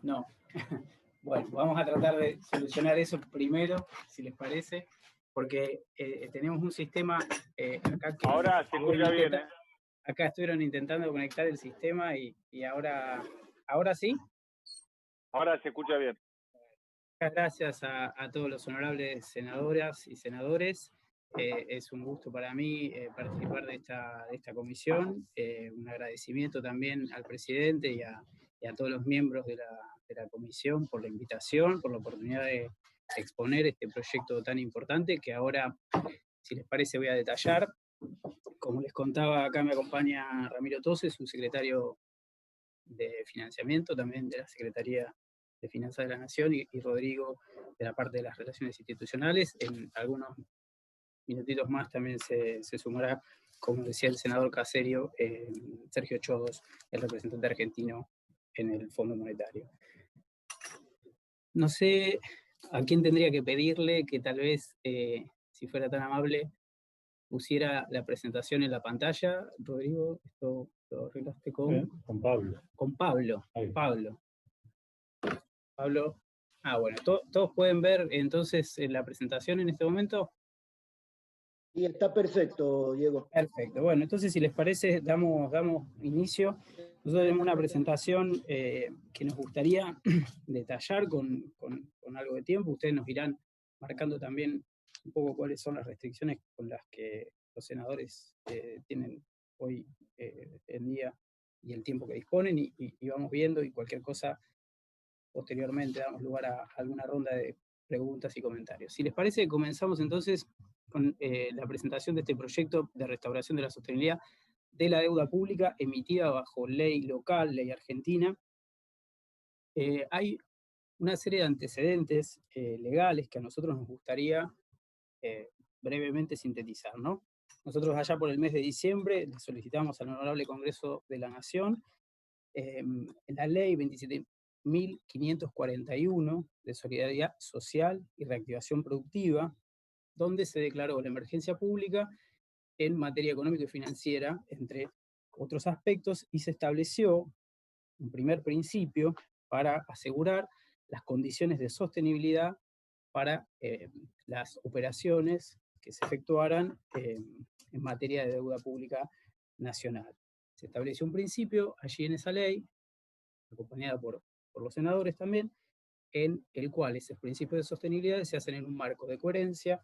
No. Bueno, vamos a tratar de solucionar eso primero, si les parece, porque tenemos un sistema acá que... Ahora se escucha bien, ¿eh? Acá estuvieron intentando conectar el sistema y ahora sí. Ahora se escucha bien. Muchas gracias a todos los honorables senadoras y senadores. Es un gusto para mí participar de esta comisión. Un agradecimiento también al presidente y a todos los miembros de la comisión por la invitación, por la oportunidad de exponer este proyecto tan importante que ahora, si les parece, voy a detallar. Como les contaba, acá me acompaña Ramiro Tose, su secretario de Financiamiento, también de la Secretaría de Finanzas de la Nación, y Rodrigo de la parte de las relaciones institucionales. En algunos minutitos más también se sumará, como decía el senador Caserio, Sergio Chodos, el representante argentino en el Fondo Monetario. No sé a quién tendría que pedirle que tal vez, si fuera tan amable, pusiera la presentación en la pantalla. Rodrigo, esto lo arreglaste con Pablo. Con Pablo. Pablo. Bueno, ¿todos pueden ver entonces la presentación en este momento? Y está perfecto, Diego. Perfecto. Bueno, entonces si les parece, damos inicio. Nosotros tenemos una presentación que nos gustaría detallar con algo de tiempo. Ustedes nos irán marcando también un poco cuáles son las restricciones con las que los senadores tienen hoy en día y el tiempo que disponen, y vamos viendo, y cualquier cosa posteriormente damos lugar a alguna ronda de preguntas y comentarios. Si les parece, comenzamos entonces con la presentación de este proyecto de restauración de la sostenibilidad de la deuda pública emitida bajo ley local, ley argentina. Hay una serie de antecedentes legales que a nosotros nos gustaría brevemente sintetizar, ¿no? Nosotros allá por el mes de diciembre le solicitamos al Honorable Congreso de la Nación la ley 27.541 de Solidaridad Social y Reactivación Productiva, donde se declaró la emergencia pública en materia económica y financiera, entre otros aspectos, y se estableció un primer principio para asegurar las condiciones de sostenibilidad para las operaciones que se efectuaran en materia de deuda pública nacional. Se estableció un principio allí en esa ley, acompañada por los senadores también, en el cual esos principios de sostenibilidad se hacen en un marco de coherencia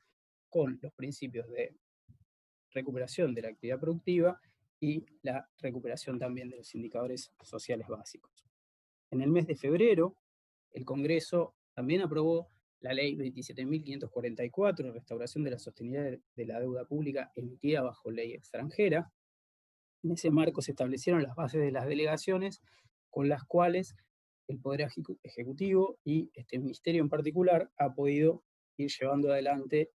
con los principios de recuperación de la actividad productiva y la recuperación también de los indicadores sociales básicos. En el mes de febrero, el Congreso también aprobó la ley 27.544, restauración de la sostenibilidad de la deuda pública emitida bajo ley extranjera. En ese marco se establecieron las bases de las delegaciones con las cuales el Poder Ejecutivo y este Ministerio en particular ha podido ir llevando adelante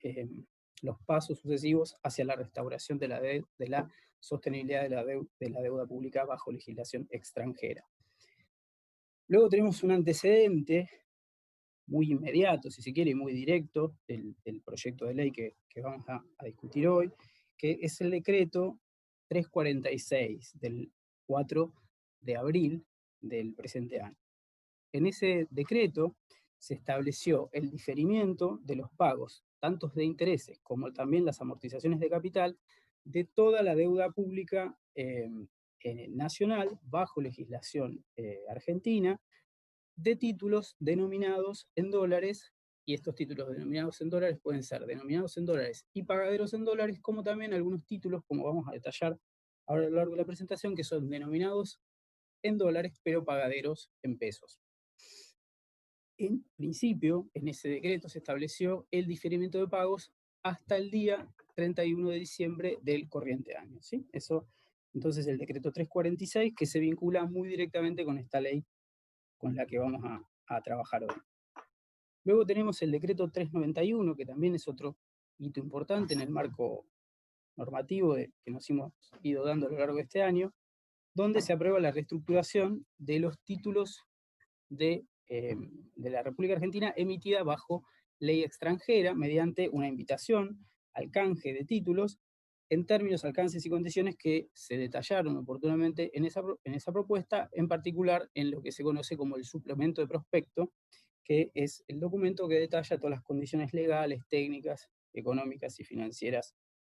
los pasos sucesivos hacia la restauración de la sostenibilidad de la deuda pública bajo legislación extranjera. Luego tenemos un antecedente muy inmediato, si se quiere, y muy directo del proyecto de ley que vamos a discutir hoy, que es el decreto 346 del 4 de abril del presente año. En ese decreto se estableció el diferimiento de los pagos, tanto de intereses como también las amortizaciones de capital, de toda la deuda pública nacional bajo legislación argentina, de títulos denominados en dólares, y estos títulos denominados en dólares pueden ser denominados en dólares y pagaderos en dólares, como también algunos títulos, como vamos a detallar ahora a lo largo de la presentación, que son denominados en dólares, pero pagaderos en pesos. En principio, en ese decreto se estableció el diferimiento de pagos hasta el día 31 de diciembre del corriente año, ¿sí? Eso, entonces, el decreto 346, que se vincula muy directamente con esta ley con la que vamos a trabajar hoy. Luego tenemos el decreto 391, que también es otro hito importante en el marco normativo que nos hemos ido dando a lo largo de este año, donde se aprueba la reestructuración de los títulos de la República Argentina emitida bajo ley extranjera mediante una invitación al canje de títulos en términos, alcances y condiciones que se detallaron oportunamente en esa propuesta, en particular en lo que se conoce como el suplemento de prospecto, que es el documento que detalla todas las condiciones legales, técnicas, económicas y financieras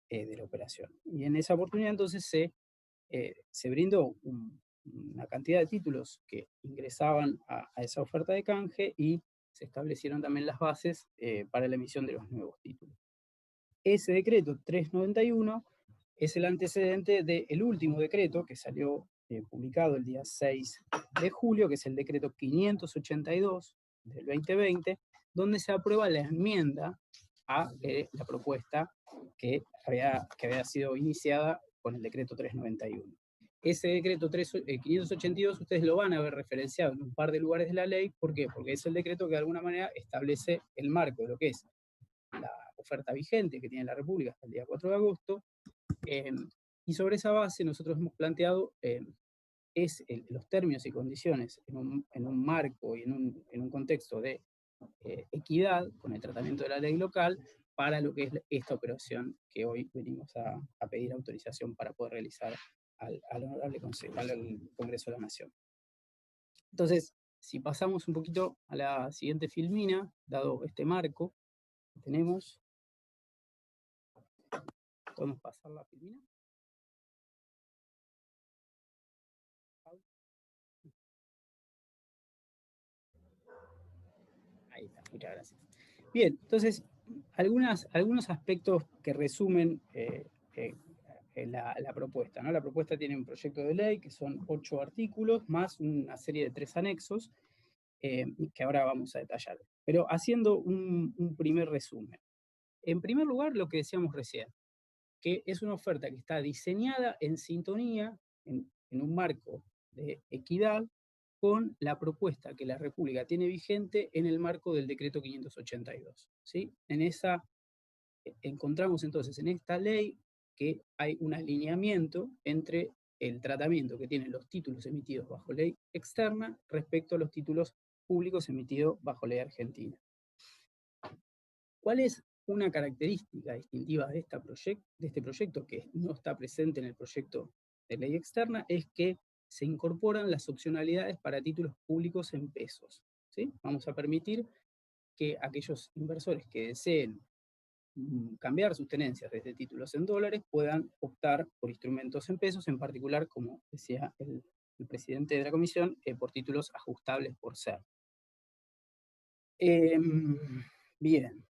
de la operación. Y en esa oportunidad entonces se brindó una cantidad de títulos que ingresaban a esa oferta de canje y se establecieron también las bases para la emisión de los nuevos títulos. Ese decreto 391 es el antecedente del último decreto que salió publicado el día 6 de julio, que es el decreto 582 del 2020, donde se aprueba la enmienda a la propuesta que había sido iniciada con el decreto 391. Ese decreto 582 ustedes lo van a ver referenciado en un par de lugares de la ley. ¿Por qué? Porque es el decreto que de alguna manera establece el marco de lo que es la oferta vigente que tiene la República hasta el día 4 de agosto, y sobre esa base nosotros hemos planteado los términos y condiciones en un marco y en un contexto de equidad con el tratamiento de la ley local para lo que es esta operación que hoy venimos a pedir autorización para poder realizar al Honorable Congreso de la Nación. Entonces, si pasamos un poquito a la siguiente filmina, dado este marco que tenemos, ¿podemos pasar la filmina? Ahí está, muchas gracias. Bien, entonces, algunos aspectos que resumen la propuesta, ¿no? La propuesta tiene un proyecto de ley que son 8 artículos, más una serie de 3 anexos, que ahora vamos a detallar. Pero haciendo un primer resumen. En primer lugar, lo que decíamos recién, que es una oferta que está diseñada en sintonía, en un marco de equidad, con la propuesta que la República tiene vigente en el marco del decreto 582. ¿Sí? Encontramos entonces en esta ley que hay un alineamiento entre el tratamiento que tienen los títulos emitidos bajo ley externa respecto a los títulos públicos emitidos bajo ley argentina. ¿Cuál es una característica distintiva de este proyecto que no está presente en el proyecto de ley externa? Es que se incorporan las opcionalidades para títulos públicos en pesos. ¿Sí? Vamos a permitir que aquellos inversores que deseen cambiar sus tenencias desde títulos en dólares puedan optar por instrumentos en pesos, en particular, como decía el presidente de la comisión, por títulos ajustables por ser. Bien,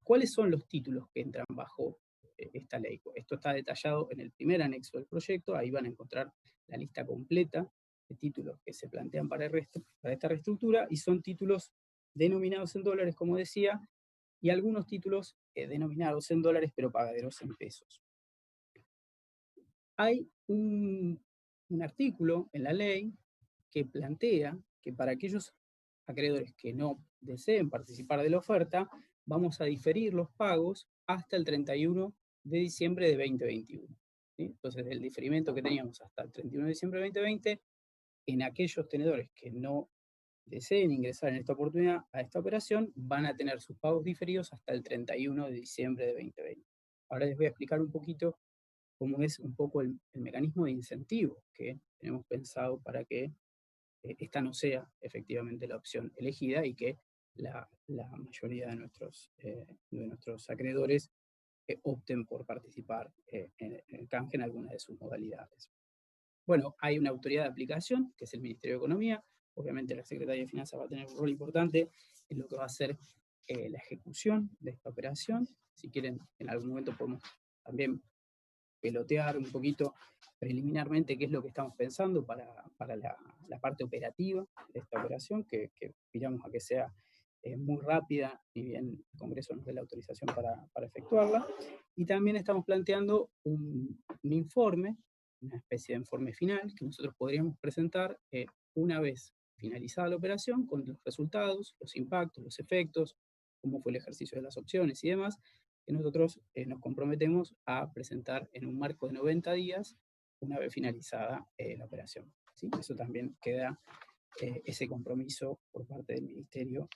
¿cuáles son los títulos que entran bajo esta ley? Esto está detallado en el primer anexo del proyecto, ahí van a encontrar la lista completa de títulos que se plantean para esta reestructura, y son títulos denominados en dólares, como decía, y algunos títulos denominados en dólares, pero pagaderos en pesos. Hay un artículo en la ley que plantea que para aquellos acreedores que no deseen participar de la oferta, vamos a diferir los pagos hasta el 31 de diciembre de 2021. ¿Sí? Entonces, el diferimiento que teníamos hasta el 31 de diciembre de 2020, en aquellos tenedores que no deseen ingresar en esta oportunidad a esta operación, van a tener sus pagos diferidos hasta el 31 de diciembre de 2020. Ahora les voy a explicar un poquito cómo es un poco el mecanismo de incentivo que tenemos pensado para que esta no sea efectivamente la opción elegida y que la mayoría de nuestros acreedores opten por participar en el canje en alguna de sus modalidades. Bueno, hay una autoridad de aplicación, que es el Ministerio de Economía. Obviamente la Secretaría de Finanzas va a tener un rol importante en lo que va a ser la ejecución de esta operación. Si quieren, en algún momento podemos también pelotear un poquito preliminarmente qué es lo que estamos pensando para la parte operativa de esta operación, que aspiramos a que sea muy rápida, y bien el Congreso nos dé la autorización para efectuarla. Y también estamos planteando un informe, una especie de informe final, que nosotros podríamos presentar una vez finalizada la operación, con los resultados, los impactos, los efectos, cómo fue el ejercicio de las opciones y demás, que nosotros nos comprometemos a presentar en un marco de 90 días, una vez finalizada la operación. ¿Sí? Eso también queda ese compromiso por parte del Ministerio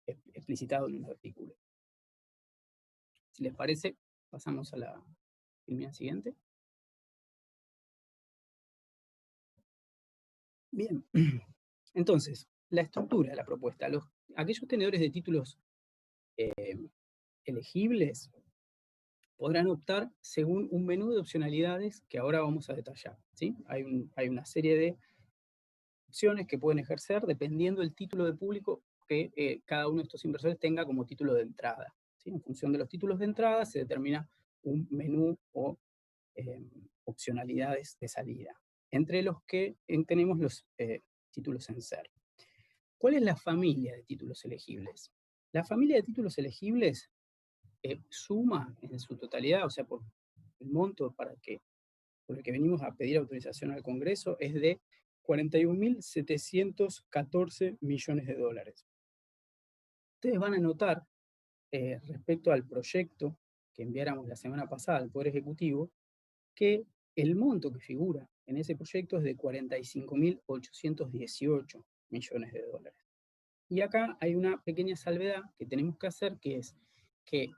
explicitado en un artículo. Si les parece, pasamos a la Filmina siguiente. Bien, entonces, la estructura de la propuesta. Aquellos tenedores de títulos elegibles podrán optar según un menú de opcionalidades que ahora vamos a detallar, ¿sí? Hay una serie de opciones que pueden ejercer dependiendo del título de público que cada uno de estos inversores tenga como título de entrada, ¿sí? En función de los títulos de entrada se determina un menú o opcionalidades de salida, entre los que tenemos los títulos en ser. ¿Cuál es la familia de títulos elegibles? La familia de títulos elegibles suma en su totalidad, o sea, por el monto por el que venimos a pedir autorización al Congreso, es de 41.714 millones de dólares. Ustedes van a notar, respecto al proyecto que enviáramos la semana pasada al Poder Ejecutivo, que el monto que figura en ese proyecto es de 45.818 millones de dólares. Y acá hay una pequeña salvedad que tenemos que hacer, que es que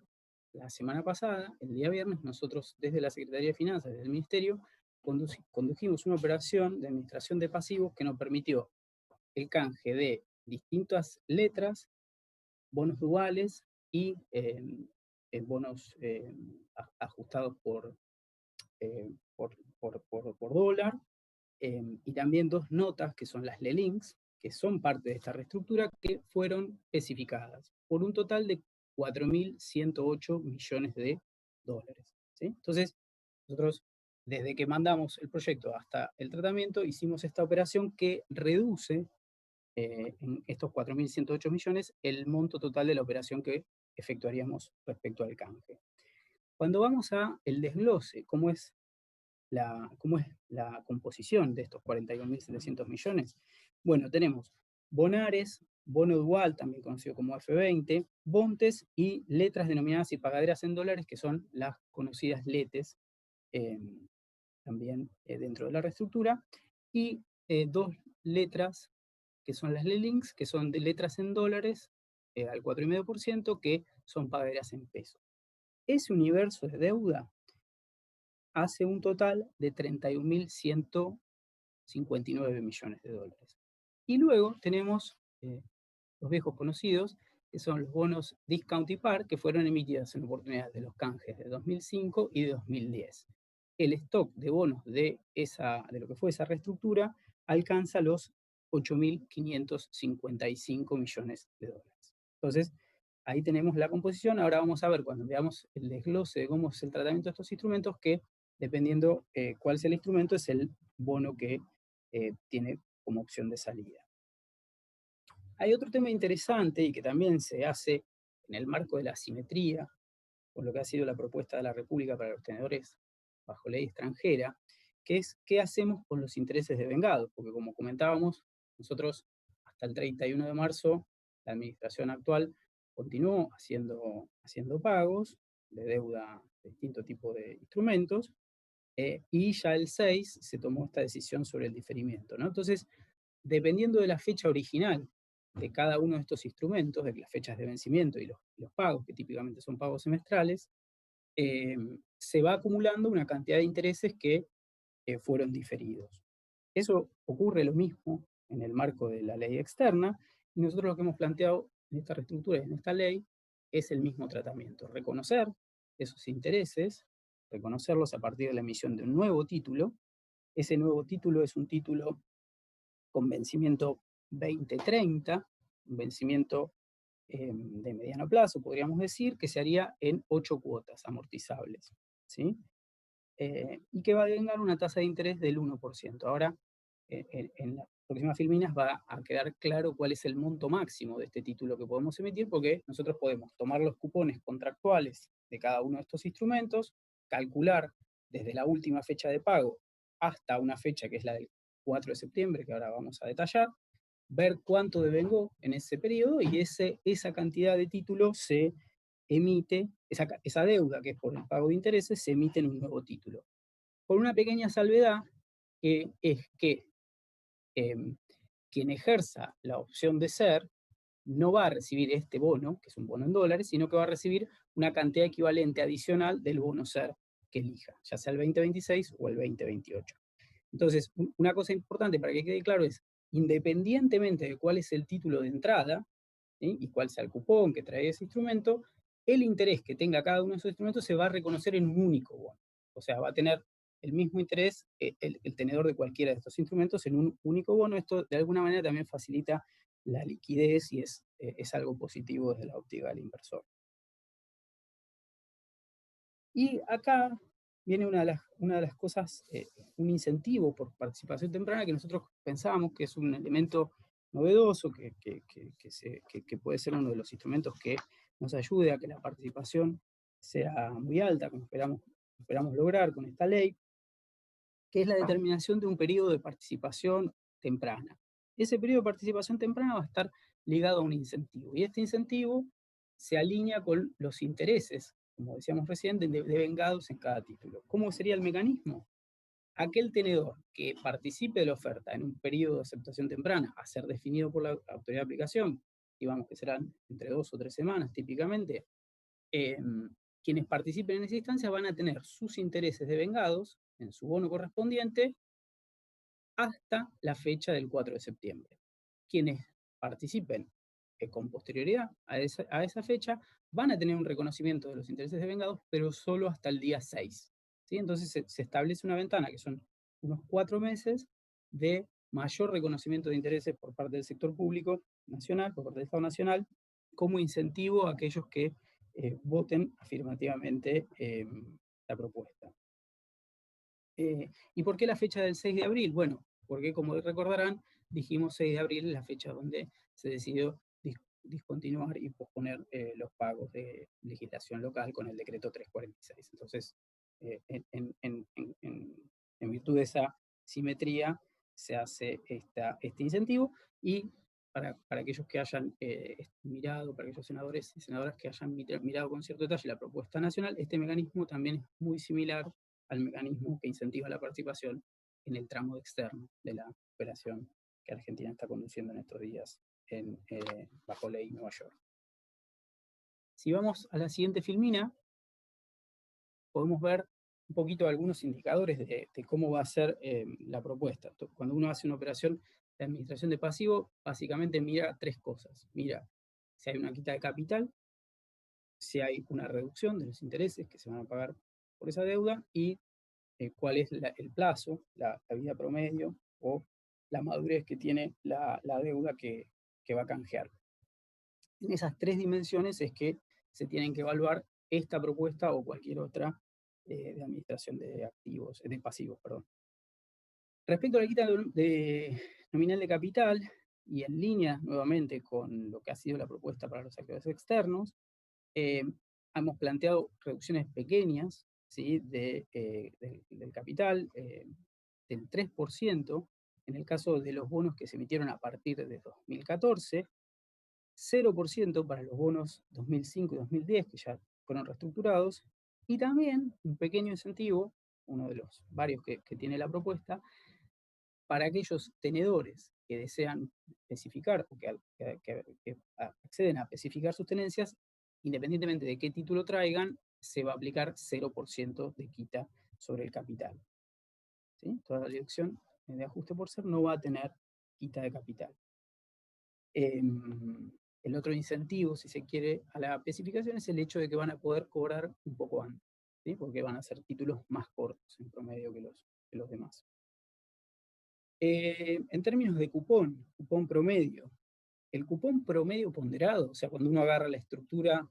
la semana pasada, el día viernes, nosotros desde la Secretaría de Finanzas, desde el Ministerio, condujimos una operación de administración de pasivos que nos permitió el canje de distintas letras, bonos duales y bonos ajustados por dólar, y también dos notas que son las LELINKs, que son parte de esta reestructura, que fueron especificadas por un total de 4.108 millones de dólares. ¿Sí? Entonces, nosotros, desde que mandamos el proyecto hasta el tratamiento, hicimos esta operación que reduce en estos 4.108 millones el monto total de la operación que efectuaríamos respecto al canje. Cuando vamos a el desglose, ¿cómo es la composición de estos 41.700 millones? Bueno, tenemos bonares, bono dual, también conocido como F20, bontes y letras denominadas y pagaderas en dólares, que son las conocidas LETES, también dentro de la reestructura, y dos letras que son las LELINKs, que son de letras en dólares al 4,5%, que son pagaderas en pesos. Ese universo de deuda hace un total de 31.159 millones de dólares. Y luego tenemos los viejos conocidos, que son los bonos discount y par, que fueron emitidos en oportunidad de los canjes de 2005 y de 2010. El stock de bonos de lo que fue esa reestructura alcanza los 8.555 millones de dólares. Entonces, ahí tenemos la composición. Ahora vamos a ver, cuando veamos el desglose de cómo es el tratamiento de estos instrumentos, que dependiendo cuál es el instrumento, es el bono que tiene como opción de salida. Hay otro tema interesante y que también se hace en el marco de la asimetría, con lo que ha sido la propuesta de la República para los tenedores bajo ley extranjera, que es qué hacemos con los intereses devengados, porque como comentábamos, nosotros hasta el 31 de marzo, la administración actual continuó haciendo pagos de deuda de distinto tipo de instrumentos, y ya el 6 se tomó esta decisión sobre el diferimiento, ¿no? Entonces, dependiendo de la fecha original de cada uno de estos instrumentos, de las fechas de vencimiento y los pagos, que típicamente son pagos semestrales, se va acumulando una cantidad de intereses que fueron diferidos. Eso ocurre lo mismo en el marco de la ley externa, y nosotros lo que hemos planteado en esta reestructura y en esta ley es el mismo tratamiento: reconocer esos intereses, reconocerlos a partir de la emisión de un nuevo título. Ese nuevo título es un título con vencimiento 2030, un vencimiento de mediano plazo, podríamos decir, que se haría en 8 cuotas amortizables, ¿sí? Y que va a devengar una tasa de interés del 1%. Ahora, en las próximas filminas va a quedar claro cuál es el monto máximo de este título que podemos emitir, porque nosotros podemos tomar los cupones contractuales de cada uno de estos instrumentos, calcular desde la última fecha de pago hasta una fecha que es la del 4 de septiembre, que ahora vamos a detallar, ver cuánto devengó en ese periodo, y esa cantidad de títulos se emite, esa deuda que es por el pago de intereses, se emite en un nuevo título. Con una pequeña salvedad, que es que quien ejerza la opción de ser no va a recibir este bono, que es un bono en dólares, sino que va a recibir una cantidad equivalente adicional del bono ser, que elija, ya sea el 2026 o el 2028. Entonces, una cosa importante para que quede claro es, independientemente de cuál es el título de entrada, ¿sí? Y cuál sea el cupón que trae ese instrumento, el interés que tenga cada uno de esos instrumentos se va a reconocer en un único bono. O sea, va a tener el mismo interés el tenedor de cualquiera de estos instrumentos en un único bono. Esto de alguna manera también facilita la liquidez y es algo positivo desde la óptica del inversor. Y acá viene una de las cosas, un incentivo por participación temprana que nosotros pensábamos que es un elemento novedoso, que puede ser uno de los instrumentos que nos ayude a que la participación sea muy alta, como esperamos lograr con esta ley, que es la determinación de un periodo de participación temprana. Ese periodo de participación temprana va a estar ligado a un incentivo, y este incentivo se alinea con los intereses, como decíamos recién, de vengados en cada título. ¿Cómo sería el mecanismo? Aquel tenedor que participe de la oferta en un periodo de aceptación temprana, a ser definido por la autoridad de aplicación, digamos que serán entre 2 o 3 semanas típicamente, quienes participen en esa instancia van a tener sus intereses devengados en su bono correspondiente hasta la fecha del 4 de septiembre. Quienes participen con posterioridad a esa fecha van a tener un reconocimiento de los intereses devengados, pero solo hasta el día 6. ¿Sí? Entonces se establece una ventana que son unos 4 meses de mayor reconocimiento de intereses por parte del sector público nacional, por parte del Estado Nacional, como incentivo a aquellos que voten afirmativamente la propuesta. ¿Y por qué la fecha del 6 de abril? Bueno, porque como recordarán, dijimos 6 de abril es la fecha donde se decidió discontinuar y posponer los pagos de legislación local con el decreto 346. Entonces, en virtud de esa simetría, se hace este incentivo, y para aquellos que hayan mirado, para aquellos senadores y senadoras que hayan mirado con cierto detalle la propuesta nacional, este mecanismo también es muy similar al mecanismo que incentiva la participación en el tramo externo de la operación que Argentina está conduciendo en estos días bajo ley Nueva York. Si vamos a la siguiente filmina, podemos ver un poquito algunos indicadores de cómo va a ser la propuesta. Cuando uno hace una operación de administración de pasivo, básicamente mira 3 cosas. Mira si hay una quita de capital, si hay una reducción de los intereses que se van a pagar por esa deuda, y cuál es el plazo, la vida promedio o la madurez que tiene la deuda que va a canjear. En esas 3 dimensiones es que se tienen que evaluar esta propuesta o cualquier otra de administración de activos, de pasivos, perdón. Respecto a la quita de nominal de capital, y en línea nuevamente con lo que ha sido la propuesta para los activos externos, hemos planteado reducciones pequeñas, ¿sí? del capital, del 3%, en el caso de los bonos que se emitieron a partir de 2014, 0% para los bonos 2005 y 2010, que ya fueron reestructurados, y también un pequeño incentivo, uno de los varios que tiene la propuesta, para aquellos tenedores que desean especificar o que acceden a especificar sus tenencias, independientemente de qué título traigan, se va a aplicar 0% de quita sobre el capital. ¿Sí? Toda la dirección de ajuste por ser no va a tener quita de capital. El otro incentivo, si se quiere, a la especificación es el hecho de que van a poder cobrar un poco antes, ¿sí? Porque van a ser títulos más cortos en promedio que los demás. En términos de cupón promedio, el cupón promedio ponderado, o sea, cuando uno agarra la estructura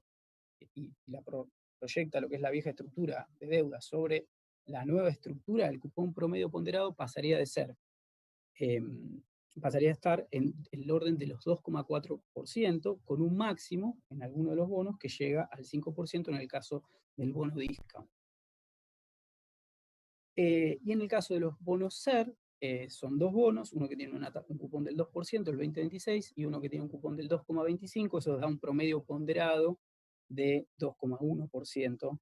y la proyecta lo que es la vieja estructura de deuda sobre la nueva estructura, el cupón promedio ponderado pasaría de ser, pasaría a estar en el orden de los 2,4%, con un máximo en alguno de los bonos que llega al 5% en el caso del bono discount. Y en el caso de los bonos SER, son 2 bonos, uno que tiene un cupón del 2%, el 2026, y uno que tiene un cupón del 2,25%, eso da un promedio ponderado de 2,1%,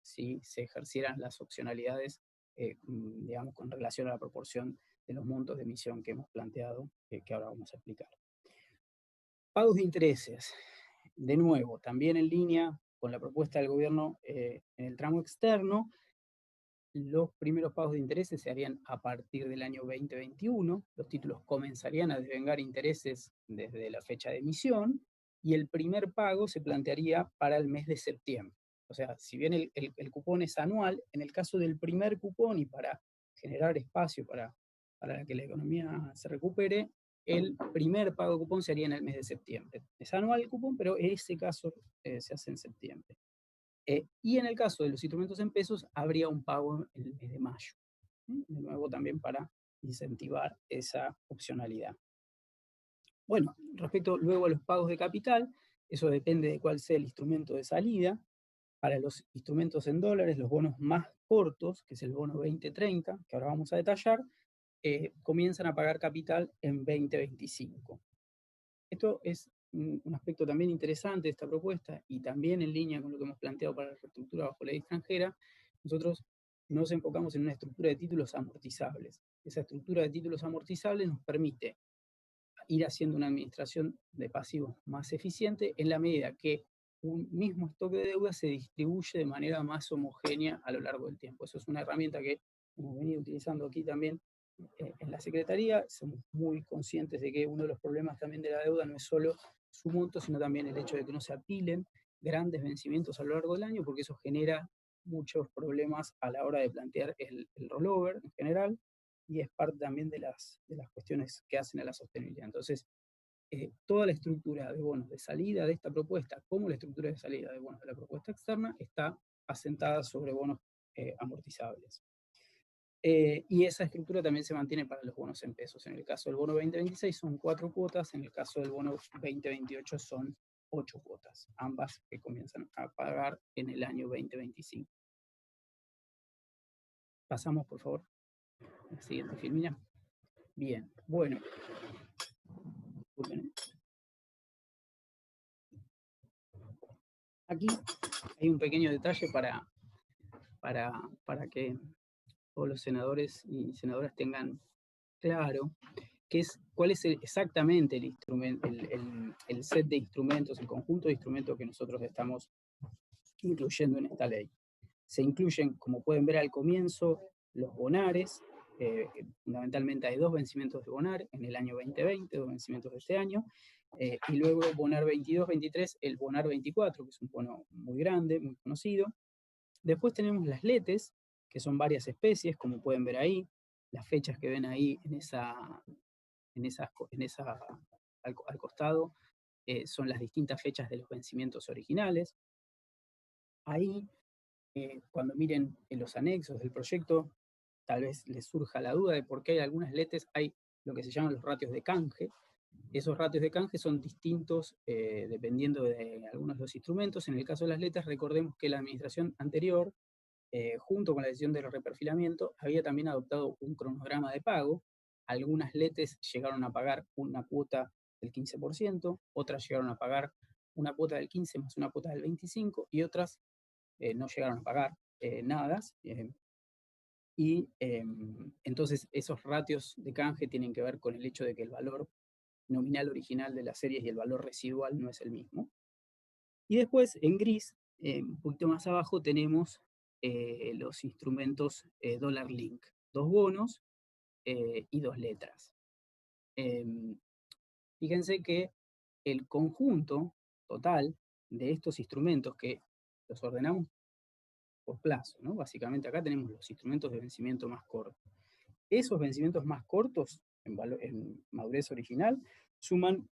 si se ejercieran las opcionalidades, digamos, con relación a la proporción de los montos de emisión que hemos planteado, que ahora vamos a explicar. Pagos de intereses, de nuevo, también en línea con la propuesta del gobierno en el tramo externo, los primeros pagos de intereses se harían a partir del año 2021, los títulos comenzarían a devengar intereses desde la fecha de emisión, y el primer pago se plantearía para el mes de septiembre. O sea, si bien el cupón es anual, en el caso del primer cupón y para generar espacio para que la economía se recupere, el primer pago de cupón se haría en el mes de septiembre. Es anual el cupón, pero ese caso se hace en septiembre. Y en el caso de los instrumentos en pesos, habría un pago en el mes de mayo. De nuevo, también para incentivar esa opcionalidad. Bueno, respecto luego a los pagos de capital, eso depende de cuál sea el instrumento de salida. Para los instrumentos en dólares, los bonos más cortos, que es el bono 2030, que ahora vamos a detallar, comienzan a pagar capital en 2025. Esto es un aspecto también interesante de esta propuesta y también en línea con lo que hemos planteado para la reestructura bajo ley extranjera. Nosotros nos enfocamos en una estructura de títulos amortizables. Esa estructura de títulos amortizables nos permite ir haciendo una administración de pasivos más eficiente en la medida que un mismo stock de deuda se distribuye de manera más homogénea a lo largo del tiempo. Eso es una herramienta que hemos venido utilizando aquí también en la Secretaría. Somos muy conscientes de que uno de los problemas también de la deuda no es solo su monto, sino también el hecho de que no se apilen grandes vencimientos a lo largo del año, porque eso genera muchos problemas a la hora de plantear el rollover en general, y es parte también de las cuestiones que hacen a la sostenibilidad. Entonces, toda la estructura de bonos de salida de esta propuesta, como la estructura de salida de bonos de la propuesta externa, está asentada sobre bonos amortizables. Y esa estructura también se mantiene para los bonos en pesos. En el caso del bono 2026 son 4 cuotas, en el caso del bono 2028 son 8 cuotas, ambas que comienzan a pagar en el año 2025. Pasamos, por favor, a la siguiente filmina. Bien, bueno. Aquí hay un pequeño detalle para que todos los senadores y senadoras tengan claro cuál es exactamente el instrumento, el set de instrumentos, el conjunto de instrumentos que nosotros estamos incluyendo en esta ley. Se incluyen, como pueden ver al comienzo, los bonares. Fundamentalmente hay 2 vencimientos de bonar en el año 2020, 2 vencimientos de este año, y luego bonar 22-23, el bonar 24, que es un bono muy grande, muy conocido. Después tenemos las letes, que son varias especies, como pueden ver ahí. Las fechas que ven ahí al costado son las distintas fechas de los vencimientos originales. Ahí, cuando miren en los anexos del proyecto, tal vez les surja la duda de por qué hay algunas letes, hay lo que se llaman los ratios de canje. Esos ratios de canje son distintos dependiendo de algunos de los instrumentos. En el caso de las letes, recordemos que la administración anterior, junto con la decisión del reperfilamiento, había también adoptado un cronograma de pago. Algunas letes llegaron a pagar una cuota del 15%, otras llegaron a pagar una cuota del 15 más una cuota del 25%, y otras no llegaron a pagar nada. Y entonces esos ratios de canje tienen que ver con el hecho de que el valor nominal original de las series y el valor residual no es el mismo. Y después, en gris, un poquito más abajo, tenemos los instrumentos Dollar Link. 2 bonos y 2 letras. Fíjense que el conjunto total de estos instrumentos, que los ordenamos por plazo, ¿no? Básicamente acá tenemos los instrumentos de vencimiento más corto. Esos vencimientos más cortos, en madurez original, suman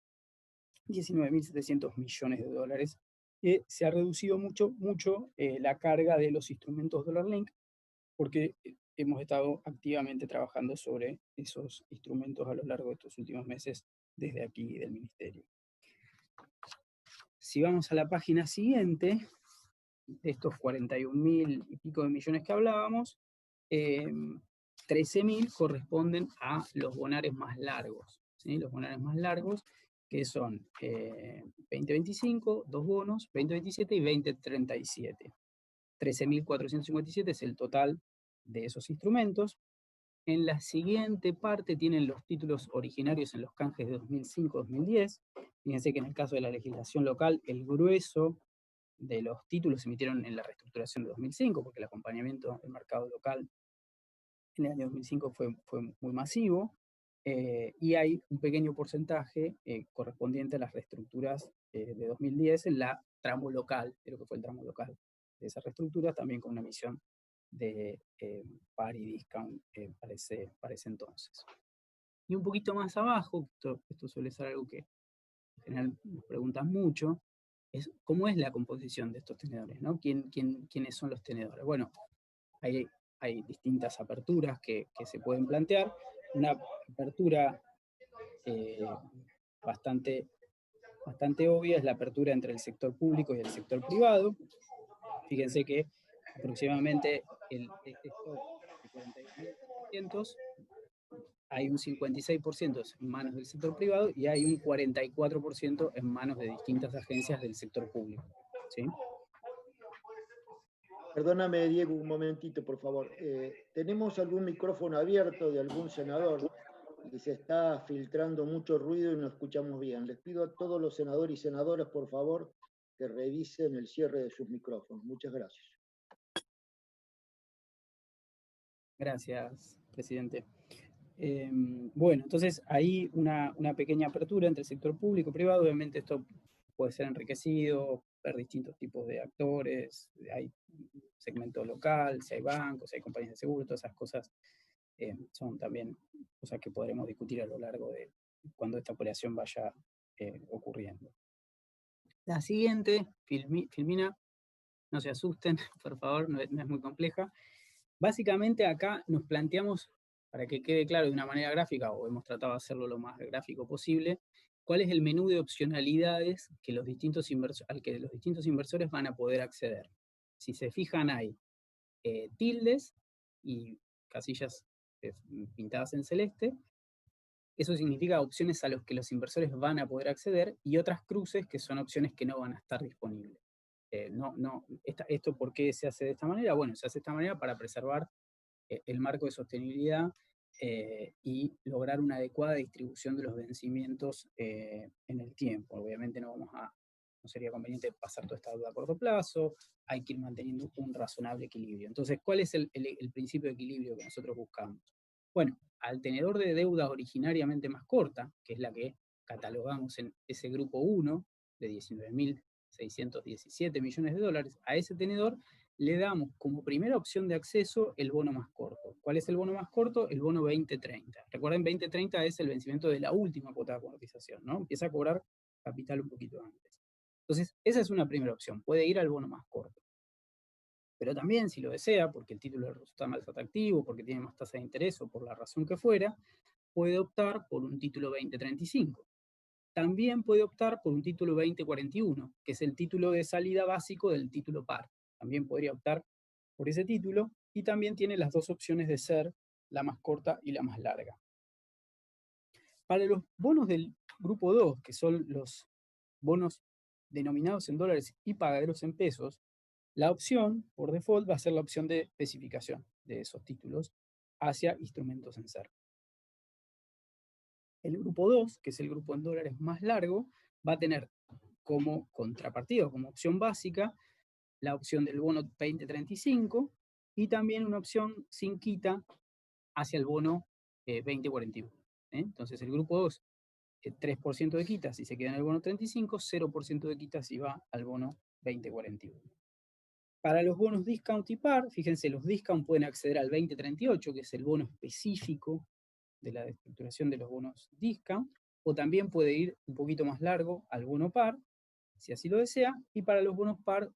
19.700 millones de dólares. Se ha reducido mucho la carga de los instrumentos Dollar Link, porque hemos estado activamente trabajando sobre esos instrumentos a lo largo de estos últimos meses desde aquí del Ministerio. Si vamos a la página siguiente, de estos 41.000 y pico de millones que hablábamos, 13.000 corresponden a los bonares más largos, ¿sí? Los bonares más largos, que son 2025, 2 bonos, 2027 y 2037. 13.457 es el total de esos instrumentos. En la siguiente parte tienen los títulos originarios en los canjes de 2005-2010. Fíjense que en el caso de la legislación local, el grueso de los títulos se emitieron en la reestructuración de 2005, porque el acompañamiento del mercado local en el año 2005 fue muy masivo, y hay un pequeño porcentaje correspondiente a las reestructuras de 2010 en la tramo local, de lo que fue el tramo local de esa reestructura, también con una emisión de par y discount para ese entonces. Y un poquito más abajo, esto suele ser algo que en general nos preguntan mucho, es cómo es la composición de estos tenedores, ¿no? ¿Quiénes son los tenedores? Bueno, hay distintas aperturas que se pueden plantear. Una apertura bastante obvia es la apertura entre el sector público y el sector privado. Fíjense que aproximadamente el stock de 42.400, hay un 56% en manos del sector privado y hay un 44% en manos de distintas agencias del sector público, ¿sí? Perdóname, Diego, un momentito, por favor. Tenemos algún micrófono abierto de algún senador y se está filtrando mucho ruido y no escuchamos bien. Les pido a todos los senadores y senadoras, por favor, que revisen el cierre de sus micrófonos. Muchas gracias. Gracias, presidente. Bueno, entonces hay una pequeña apertura entre el sector público y privado. Obviamente esto puede ser enriquecido, ver distintos tipos de actores, hay segmento local, si hay bancos, si hay compañías de seguro, todas esas cosas son también cosas que podremos discutir a lo largo de cuando esta operación vaya ocurriendo. La siguiente, Filmina, no se asusten, por favor, no es muy compleja. Básicamente acá nos planteamos, para que quede claro de una manera gráfica, o hemos tratado de hacerlo lo más gráfico posible, cuál es el menú de opcionalidades que al que los distintos inversores van a poder acceder. Si se fijan, hay tildes y casillas pintadas en celeste. Eso significa opciones a las que los inversores van a poder acceder, y otras cruces que son opciones que no van a estar disponibles. ¿Esto por qué se hace de esta manera? Bueno, se hace de esta manera para preservar el marco de sostenibilidad y lograr una adecuada distribución de los vencimientos en el tiempo. Obviamente no sería conveniente pasar toda esta deuda a corto plazo, hay que ir manteniendo un razonable equilibrio. Entonces, ¿cuál es el principio de equilibrio que nosotros buscamos? Bueno, al tenedor de deuda originariamente más corta, que es la que catalogamos en ese grupo 1 de 19.617 millones de dólares, a ese tenedor le damos como primera opción de acceso el bono más corto. ¿Cuál es el bono más corto? El bono 2030. Recuerden, 2030 es el vencimiento de la última cuota de amortización, ¿no? Empieza a cobrar capital un poquito antes. Entonces, esa es una primera opción, puede ir al bono más corto. Pero también, si lo desea, porque el título resulta más atractivo, porque tiene más tasa de interés o por la razón que fuera, puede optar por un título 2035. También puede optar por un título 2041, que es el título de salida básico del título par. También podría optar por ese título, y también tiene las dos opciones de ser la más corta y la más larga. Para los bonos del grupo 2, que son los bonos denominados en dólares y pagaderos en pesos, la opción, por default, va a ser la opción de especificación de esos títulos hacia instrumentos en ser. El grupo 2, que es el grupo en dólares más largo, va a tener como contrapartida, como opción básica, la opción del bono 2035 y también una opción sin quita hacia el bono 2041. Entonces el grupo 2, 3% de quita si se queda en el bono 35, 0% de quita si va al bono 2041. Para los bonos discount y par, fíjense, los discount pueden acceder al 2038, que es el bono específico de la estructuración de los bonos discount, o también puede ir un poquito más largo al bono par, si así lo desea, y para los bonos par,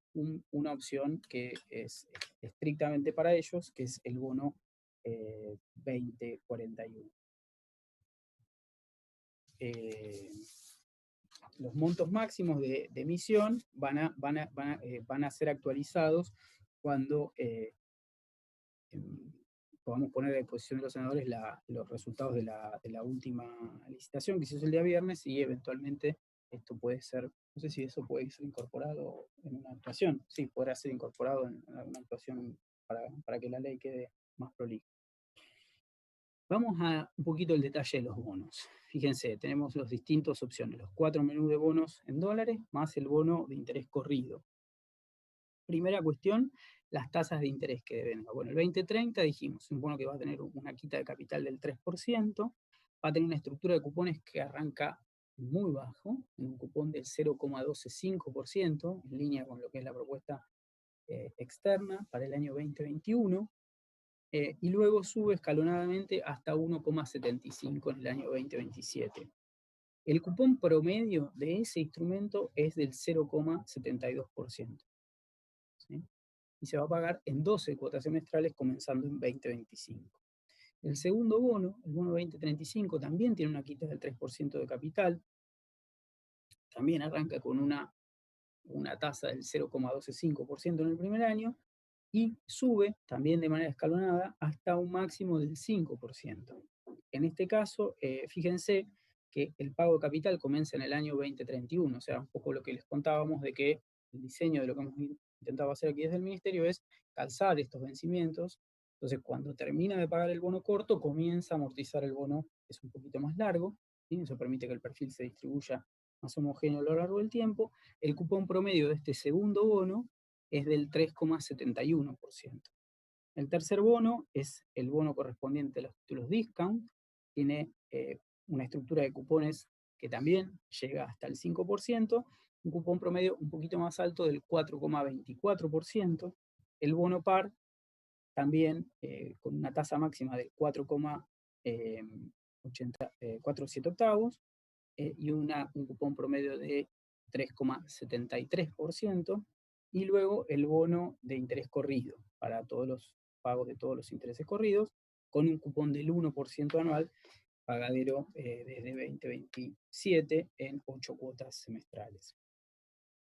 una opción que es estrictamente para ellos, que es el bono 2041. Los montos máximos de emisión van a ser actualizados cuando podamos poner a disposición de los senadores los resultados de la última licitación que se hizo el día viernes, y eventualmente esto puede ser, no sé si eso puede ser incorporado en una actuación. Sí, podrá ser incorporado en una actuación para que la ley quede más prolija. Vamos a un poquito el detalle de los bonos. Fíjense, tenemos las distintas opciones, los 4 menús de bonos en dólares, más el bono de interés corrido. Primera cuestión, las tasas de interés que deben. Bueno, el 2030 dijimos, un bono que va a tener una quita de capital del 3%, va a tener una estructura de cupones que arranca muy bajo, en un cupón del 0,125%, en línea con lo que es la propuesta externa para el año 2021, y luego sube escalonadamente hasta 1,75 en el año 2027. El cupón promedio de ese instrumento es del 0,72%. ¿Sí? Y se va a pagar en 12 cuotas semestrales comenzando en 2025. El segundo bono, el bono 2035, también tiene una quita del 3% de capital, también arranca con una tasa del 0,125% en el primer año y sube también de manera escalonada hasta un máximo del 5%. En este caso, fíjense que el pago de capital comienza en el año 2031, o sea, un poco lo que les contábamos de que el diseño de lo que hemos intentado hacer aquí desde el Ministerio es calzar estos vencimientos. Entonces, cuando termina de pagar el bono corto, comienza a amortizar el bono que es un poquito más largo, ¿sí? Eso permite que el perfil se distribuya más homogéneo a lo largo del tiempo. El cupón promedio de este segundo bono es del 3,71%. El tercer bono es el bono correspondiente a los títulos discount, tiene una estructura de cupones que también llega hasta el 5%, un cupón promedio un poquito más alto del 4,24%, el bono par también con una tasa máxima del 4,47 octavos y un cupón promedio de 3,73%, y luego el bono de interés corrido para todos los pagos de todos los intereses corridos, con un cupón del 1% anual, pagadero desde 2027 en 8 cuotas semestrales.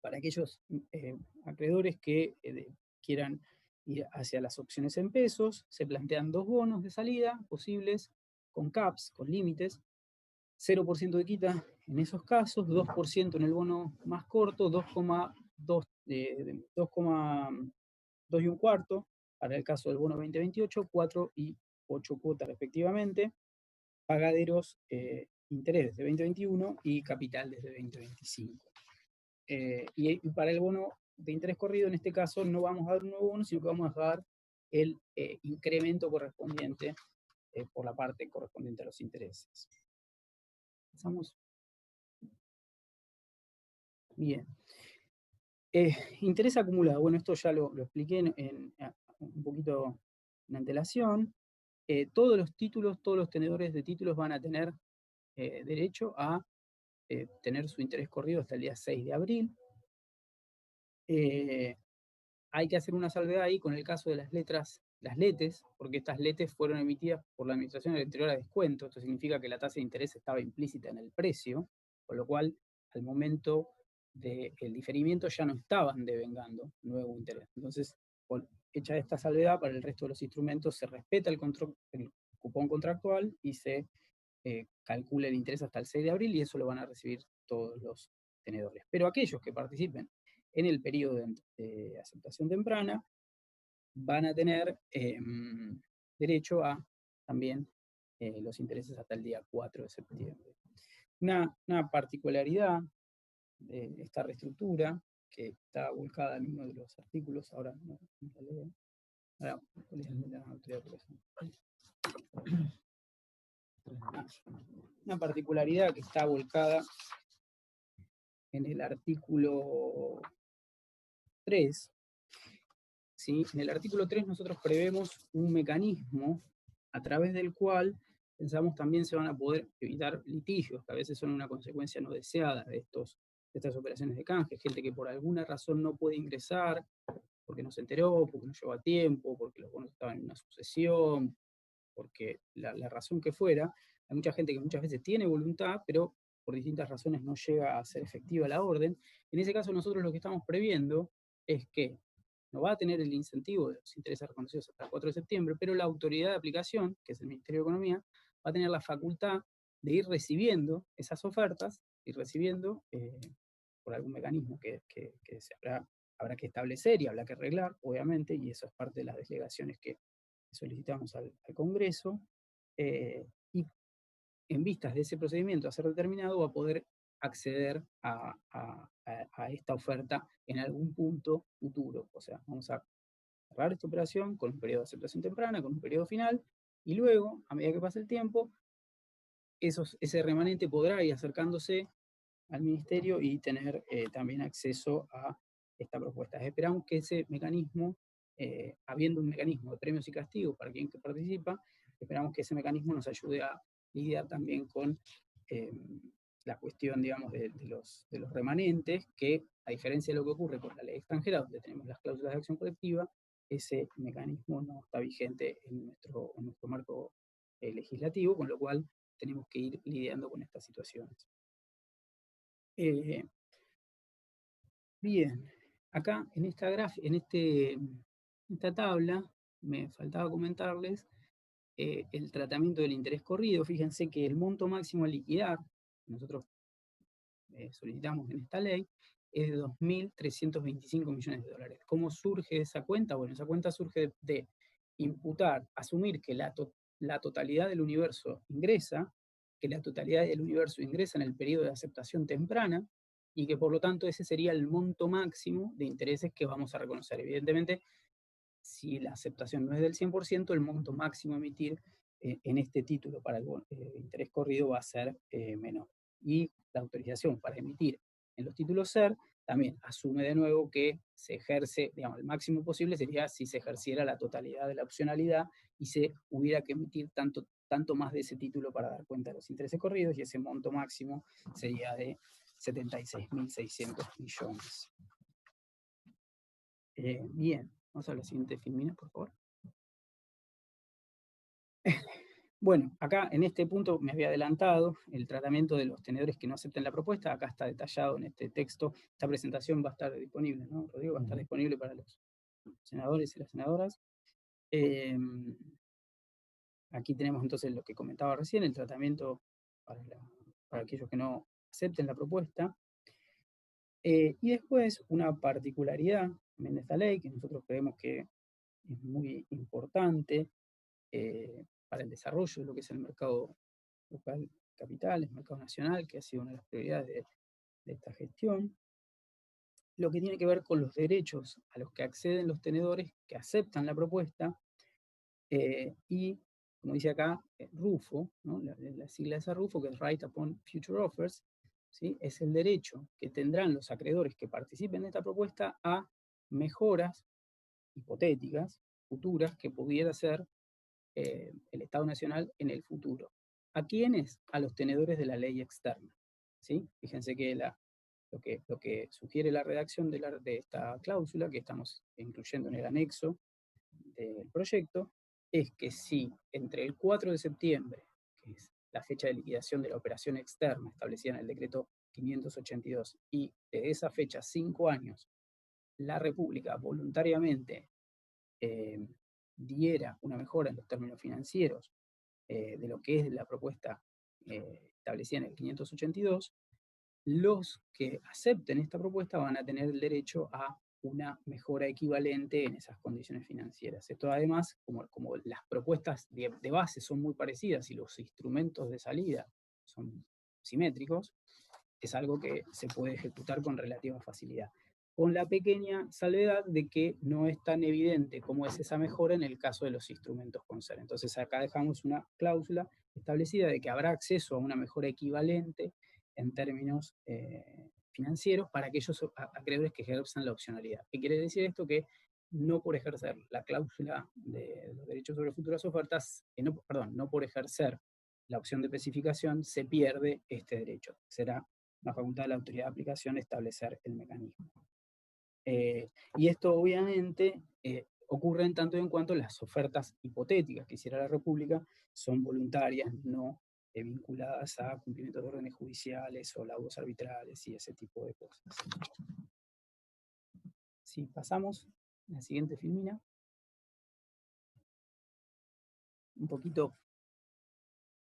Para aquellos acreedores que quieran ir hacia las opciones en pesos, se plantean 2 bonos de salida posibles, con caps, con límites, 0% de quita en esos casos, 2% en el bono más corto, 2,2 y un cuarto para el caso del bono 2028, 4 y 8 cuotas respectivamente, pagaderos interés desde 2021 y capital desde 2025. Y para el bono de interés corrido, en este caso, no vamos a dar un nuevo bono, sino que vamos a dar el incremento correspondiente por la parte correspondiente a los intereses. Pasamos. Bien. Interés acumulado. Bueno, esto ya lo expliqué un poquito en antelación. Todos los títulos, todos los tenedores de títulos van a tener derecho a tener su interés corrido hasta el día 6 de abril. Hay que hacer una salvedad ahí con el caso de las LETES, porque estas LETES fueron emitidas por la Administración del Interior a descuento. Esto significa que la tasa de interés estaba implícita en el precio, con lo cual, al momento del diferimiento ya no estaban devengando nuevo interés. Entonces, hecha esta salvedad, para el resto de los instrumentos se respeta el cupón contractual y se calcula el interés hasta el 6 de abril, y eso lo van a recibir todos los tenedores. Pero aquellos que participen en el periodo de aceptación temprana van a tener derecho a también los intereses hasta el día 4 de septiembre. Una particularidad de esta reestructura, que está volcada en uno de los artículos, ahora no la leo. Ahora, ¿cuál es la autoridad de operación? Una particularidad que está volcada en el artículo 3. ¿Sí? En el artículo 3 nosotros prevemos un mecanismo a través del cual pensamos también se van a poder evitar litigios, que a veces son una consecuencia no deseada de estas operaciones de canje, gente que por alguna razón no puede ingresar, porque no se enteró, porque no llegó a tiempo, porque los bonos estaban en una sucesión, porque la razón que fuera. Hay mucha gente que muchas veces tiene voluntad, pero por distintas razones no llega a ser efectiva la orden. En ese caso nosotros lo que estamos previendo es que no va a tener el incentivo de los intereses reconocidos hasta el 4 de septiembre, pero la autoridad de aplicación, que es el Ministerio de Economía, va a tener la facultad de ir recibiendo esas ofertas, ir recibiendo por algún mecanismo que habrá que establecer y habrá que arreglar, obviamente, y eso es parte de las delegaciones que solicitamos al Congreso, y en vistas de ese procedimiento a ser determinado va a poder acceder a esta oferta en algún punto futuro. O sea, vamos a cerrar esta operación con un periodo de aceptación temprana, con un periodo final, y luego, a medida que pase el tiempo, ese remanente podrá ir acercándose al ministerio y tener también acceso a esta propuesta. Esperamos que ese mecanismo, habiendo un mecanismo de premios y castigos para quien que participa, esperamos que ese mecanismo nos ayude a lidiar también con la cuestión, digamos, de los remanentes, que a diferencia de lo que ocurre con la ley extranjera, donde tenemos las cláusulas de acción colectiva, ese mecanismo no está vigente en nuestro marco legislativo, con lo cual tenemos que ir lidiando con estas situaciones. Bien, acá en esta tabla me faltaba comentarles el tratamiento del interés corrido. Fíjense que el monto máximo a liquidar, nosotros solicitamos en esta ley, es de 2.325 millones de dólares. ¿Cómo surge esa cuenta? Bueno, esa cuenta surge de imputar, asumir que la totalidad del universo ingresa, que la totalidad del universo ingresa en el periodo de aceptación temprana, y que por lo tanto ese sería el monto máximo de intereses que vamos a reconocer. Evidentemente, si la aceptación no es del 100%, el monto máximo a emitir en este título para el interés corrido va a ser menor. Y la autorización para emitir en los títulos SER también asume de nuevo que se ejerce, digamos, el máximo posible sería si se ejerciera la totalidad de la opcionalidad y se hubiera que emitir tanto más de ese título para dar cuenta de los intereses corridos, y ese monto máximo sería de 76.600 millones. Bien, vamos a la siguiente filmina, por favor. Bueno, acá en este punto me había adelantado el tratamiento de los tenedores que no acepten la propuesta. Acá está detallado en este texto. Esta presentación va a estar disponible, ¿no, Rodrigo? Va a estar disponible para los senadores y las senadoras. Aquí tenemos entonces lo que comentaba recién, el tratamiento para aquellos que no acepten la propuesta. Y después, una particularidad también de esta ley, que nosotros creemos que es muy importante para el desarrollo de lo que es el mercado local de capitales, mercado nacional, que ha sido una de las prioridades de esta gestión, lo que tiene que ver con los derechos a los que acceden los tenedores que aceptan la propuesta, y, como dice acá, RUFO, ¿no? la sigla de RUFO, que es Right Upon Future Offers, ¿sí? Es el derecho que tendrán los acreedores que participen de esta propuesta a mejoras hipotéticas, futuras, que pudiera ser el Estado Nacional en el futuro. ¿A quiénes? A los tenedores de la ley externa, ¿sí? Fíjense que lo que sugiere la redacción de esta cláusula, que estamos incluyendo en el anexo del proyecto, es que si entre el 4 de septiembre, que es la fecha de liquidación de la operación externa establecida en el decreto 582, y de esa fecha 5 años, la República voluntariamente diera una mejora en los términos financieros de lo que es la propuesta establecida en el 582, los que acepten esta propuesta van a tener el derecho a una mejora equivalente en esas condiciones financieras. Esto además, como las propuestas de base son muy parecidas y los instrumentos de salida son simétricos, es algo que se puede ejecutar con relativa facilidad, con la pequeña salvedad de que no es tan evidente cómo es esa mejora en el caso de los instrumentos con SER. Entonces acá dejamos una cláusula establecida de que habrá acceso a una mejora equivalente en términos financieros para aquellos acreedores que ejerzan la opcionalidad. ¿Qué quiere decir esto? Que no por ejercer la cláusula de los derechos sobre futuras ofertas, no por ejercer la opción de especificación se pierde este derecho. Será una facultad de la autoridad de aplicación establecer el mecanismo. Y esto obviamente ocurre en tanto y en cuanto las ofertas hipotéticas que hiciera la República son voluntarias, no vinculadas a cumplimiento de órdenes judiciales o laudos arbitrales y ese tipo de cosas. Si pasamos a la siguiente filmina. Un poquito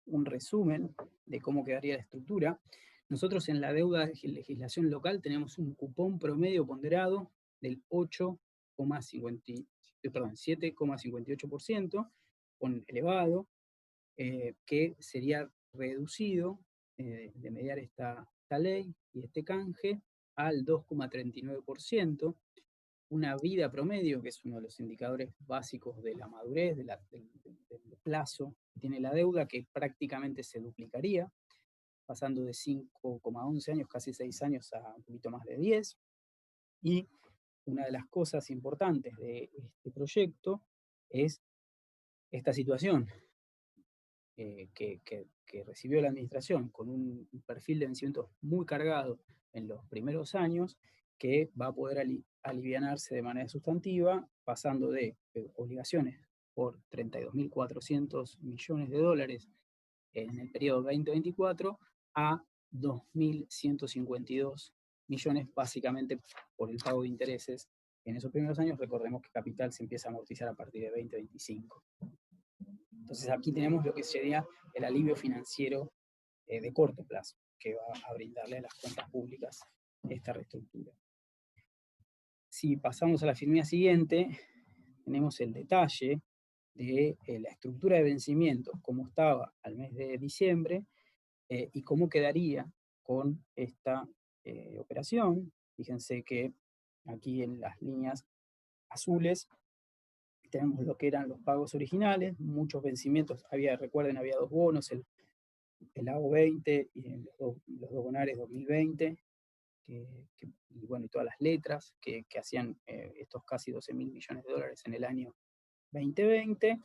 un resumen de cómo quedaría la estructura. Nosotros en la deuda de legislación local tenemos un cupón promedio ponderado del 7,58%, con elevado, que sería reducido de mediar esta esta ley y este canje al 2,39%, una vida promedio, que es uno de los indicadores básicos de la madurez, del plazo que tiene la deuda, que prácticamente se duplicaría, pasando de 5,11 años, casi 6 años, a un poquito más de 10. Y una de las cosas importantes de este proyecto es esta situación que recibió la administración con un perfil de vencimientos muy cargado en los primeros años, que va a poder alivianarse de manera sustantiva, pasando de obligaciones por 32.400 millones de dólares en el periodo 2024 a 2.152 millones, básicamente por el pago de intereses. En esos primeros años, recordemos que capital se empieza a amortizar a partir de 2025. Entonces aquí tenemos lo que sería el alivio financiero de corto plazo, que va a brindarle a las cuentas públicas esta reestructura. Si pasamos a la filmina siguiente, tenemos el detalle de la estructura de vencimientos, cómo estaba al mes de diciembre y cómo quedaría con esta operación. Fíjense que aquí en las líneas azules tenemos lo que eran los pagos originales, muchos vencimientos, recuerden, había dos bonos, el AO20 y los dos bonares 2020, y bueno, y todas las letras que hacían estos casi 12.000 millones de dólares en el año 2020,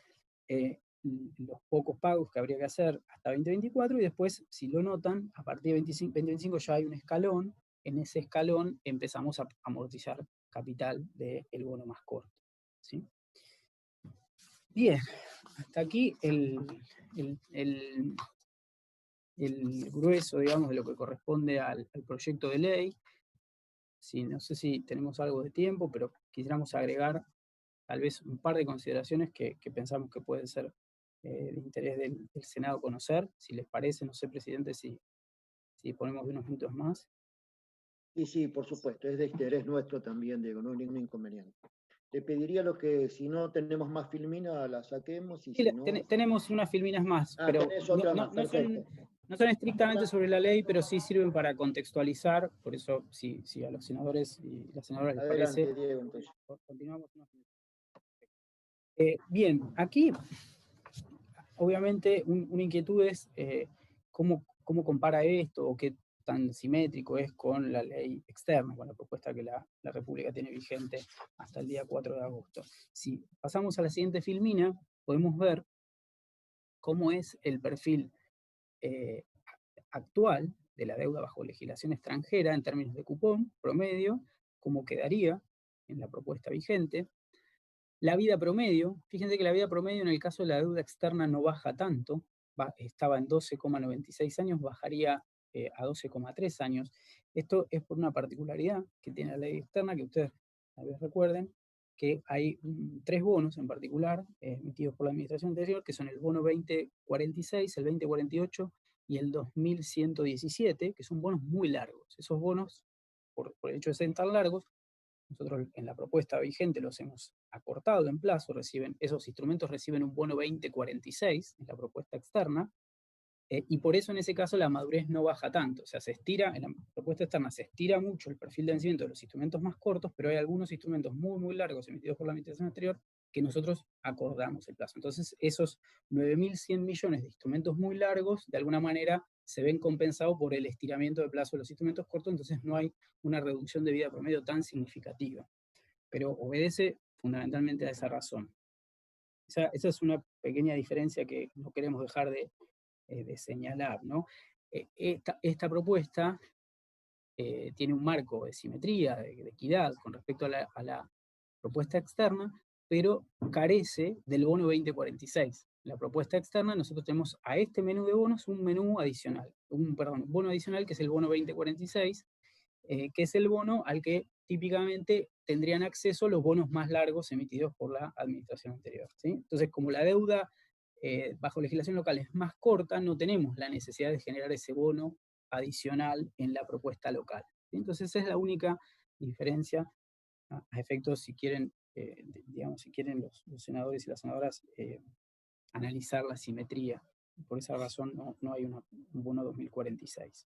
los pocos pagos que habría que hacer hasta 2024, y después, si lo notan, a partir de 2025 ya hay un escalón, en ese escalón empezamos a amortizar capital del bono más corto, ¿sí? Bien, hasta aquí el grueso, digamos, de lo que corresponde al proyecto de ley. Sí, no sé si tenemos algo de tiempo, pero quisiéramos agregar tal vez un par de consideraciones que pensamos que pueden ser de interés del Senado conocer. Si les parece, no sé, presidente, si ponemos unos minutos más. Sí, por supuesto, es de interés nuestro también, Diego, no hay ningún inconveniente. Le pediría lo que, si no tenemos más filmina, la saquemos, y Sí, si no... tenemos unas filminas más, pero tenés otra más, perfecto. no son estrictamente sobre la ley, pero sí sirven para contextualizar. Por eso, si a los senadores y las senadoras les Adelante, parece, Diego, entonces. continuamos unos minutos. Bien, aquí obviamente una inquietud es cómo compara esto, o qué tan simétrico es con la ley externa, con la propuesta que la República tiene vigente hasta el día 4 de agosto. Si pasamos a la siguiente filmina, podemos ver cómo es el perfil actual de la deuda bajo legislación extranjera en términos de cupón promedio, cómo quedaría en la propuesta vigente. La vida promedio, fíjense que la vida promedio en el caso de la deuda externa no baja tanto, estaba en 12,96 años, bajaría a 12,3 años. Esto es por una particularidad que tiene la ley externa, que ustedes tal vez recuerden, que hay 3 bonos en particular emitidos por la administración anterior, que son el bono 2046, el 2048 y el 2117, que son bonos muy largos. Esos bonos, por el hecho de ser tan largos, nosotros en la propuesta vigente los hemos acortado en plazo, esos instrumentos reciben un bono 2046 en la propuesta externa, y por eso en ese caso la madurez no baja tanto. O sea, en la propuesta externa se estira mucho el perfil de vencimiento de los instrumentos más cortos, pero hay algunos instrumentos muy, muy largos emitidos por la administración anterior que nosotros acordamos el plazo. Entonces, esos 9.100 millones de instrumentos muy largos, de alguna manera, se ven compensados por el estiramiento de plazo de los instrumentos cortos, entonces no hay una reducción de vida promedio tan significativa. Pero obedece fundamentalmente a esa razón. Esa es una pequeña diferencia que no queremos dejar de señalar, ¿no? Esta propuesta tiene un marco de simetría, de equidad con respecto a la propuesta externa, pero carece del bono 2046. La propuesta externa, nosotros tenemos a este menú de bonos un menú adicional, un bono adicional que es el bono 2046, que es el bono al que típicamente tendrían acceso los bonos más largos emitidos por la administración anterior, ¿sí? Entonces, como la deuda bajo legislación local es más corta, no tenemos la necesidad de generar ese bono adicional en la propuesta local, ¿sí? Entonces, esa es la única diferencia a efectos, si quieren, digamos, si quieren los senadores y las senadoras analizar la simetría. Por esa razón no hay un bono 2046.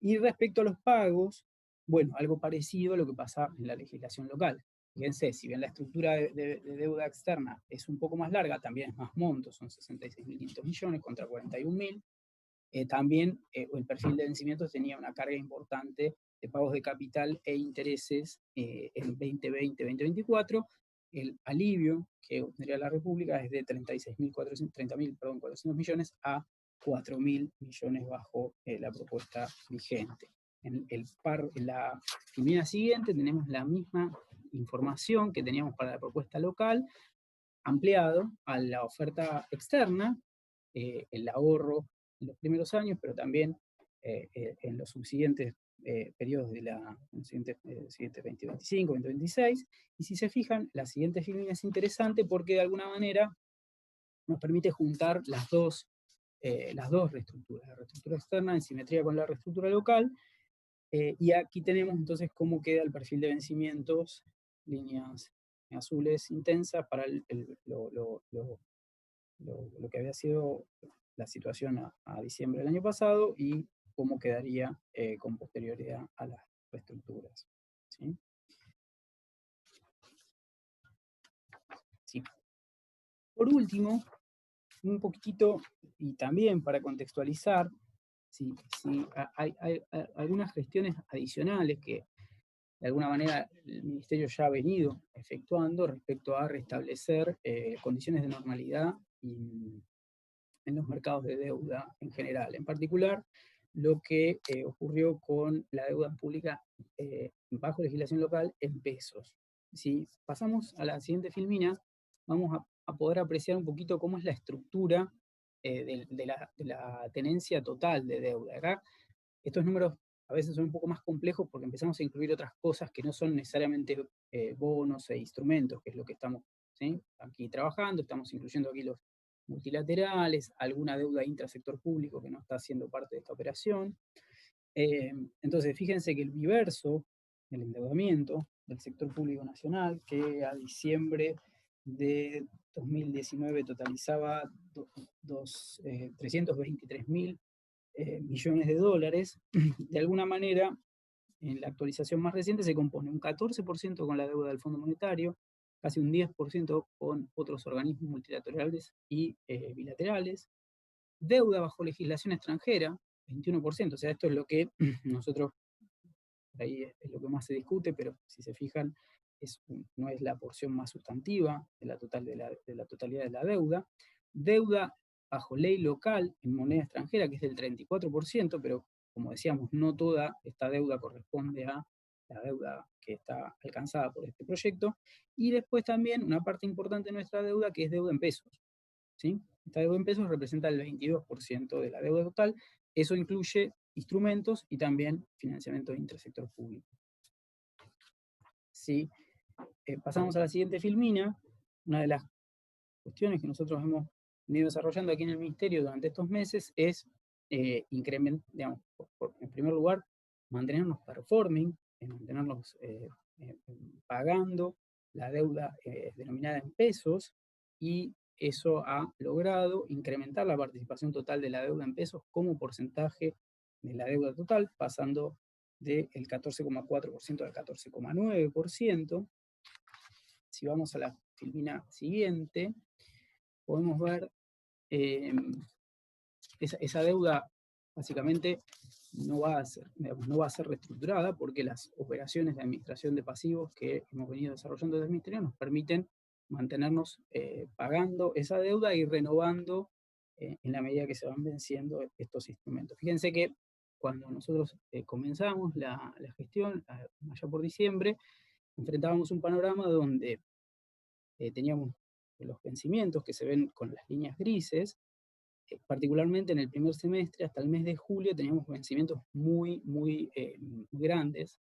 Y respecto a los pagos, bueno, algo parecido a lo que pasa en la legislación local. Fíjense, si bien la estructura de deuda externa es un poco más larga, también es más monto, son 66.500 millones contra 41.000, también el perfil de vencimientos tenía una carga importante de pagos de capital e intereses en 2020-2024. El alivio que obtendría la República es de 30.400 millones a 4.000 millones bajo la propuesta vigente. En la filmina siguiente tenemos la misma información que teníamos para la propuesta local, ampliado a la oferta externa, el ahorro en los primeros años, pero también en los subsiguientes periodos de la siguiente 2025, 2026. Y si se fijan, la siguiente filmina es interesante porque de alguna manera nos permite juntar las dos reestructuras, la reestructura externa en simetría con la reestructura local, y aquí tenemos entonces cómo queda el perfil de vencimientos, líneas azules intensas para lo que había sido la situación a diciembre del año pasado y cómo quedaría con posterioridad a las reestructuras. ¿Sí? Sí. Por último, un poquitito, y también para contextualizar, hay algunas gestiones adicionales que de alguna manera el Ministerio ya ha venido efectuando respecto a restablecer condiciones de normalidad en los mercados de deuda en general. En particular, lo que ocurrió con la deuda pública bajo legislación local en pesos. Si pasamos a la siguiente filmina, vamos a poder apreciar un poquito cómo es la estructura de la tenencia total de deuda. Acá, estos números a veces son un poco más complejos porque empezamos a incluir otras cosas que no son necesariamente bonos e instrumentos, que es lo que estamos aquí trabajando. Estamos incluyendo aquí los multilaterales, alguna deuda intrasector público que no está siendo parte de esta operación. Entonces, fíjense que el biverso del endeudamiento del sector público nacional, que a diciembre de 2019 totalizaba 323.000 millones de dólares, de alguna manera, en la actualización más reciente se compone un 14% con la deuda del Fondo Monetario, casi un 10% con otros organismos multilaterales y bilaterales, deuda bajo legislación extranjera, 21%, o sea, esto es lo que nosotros, por ahí es lo que más se discute, pero si se fijan, no es la porción más sustantiva de la totalidad de la deuda. Deuda bajo ley local en moneda extranjera, que es del 34%, pero como decíamos, no toda esta deuda corresponde a la deuda que está alcanzada por este proyecto. Y después también una parte importante de nuestra deuda, que es deuda en pesos. ¿Sí? Esta deuda en pesos representa el 22% de la deuda total. Eso incluye instrumentos y también financiamiento de intersector público. Si pasamos a la siguiente filmina, una de las cuestiones que nosotros hemos venido desarrollando aquí en el Ministerio durante estos meses es incrementar, digamos, en primer lugar, mantenernos performing, mantenernos pagando la deuda denominada en pesos, y eso ha logrado incrementar la participación total de la deuda en pesos como porcentaje de la deuda total, pasando del 14,4% al 14,9%. Si vamos a la filmina siguiente, podemos ver esa deuda básicamente no va a ser reestructurada porque las operaciones de administración de pasivos que hemos venido desarrollando desde el Ministerio nos permiten mantenernos pagando esa deuda y renovando en la medida que se van venciendo estos instrumentos. Fíjense que cuando nosotros comenzamos la gestión, allá por diciembre, enfrentábamos un panorama donde teníamos los vencimientos que se ven con las líneas grises, particularmente en el primer semestre, hasta el mes de julio, teníamos vencimientos muy grandes,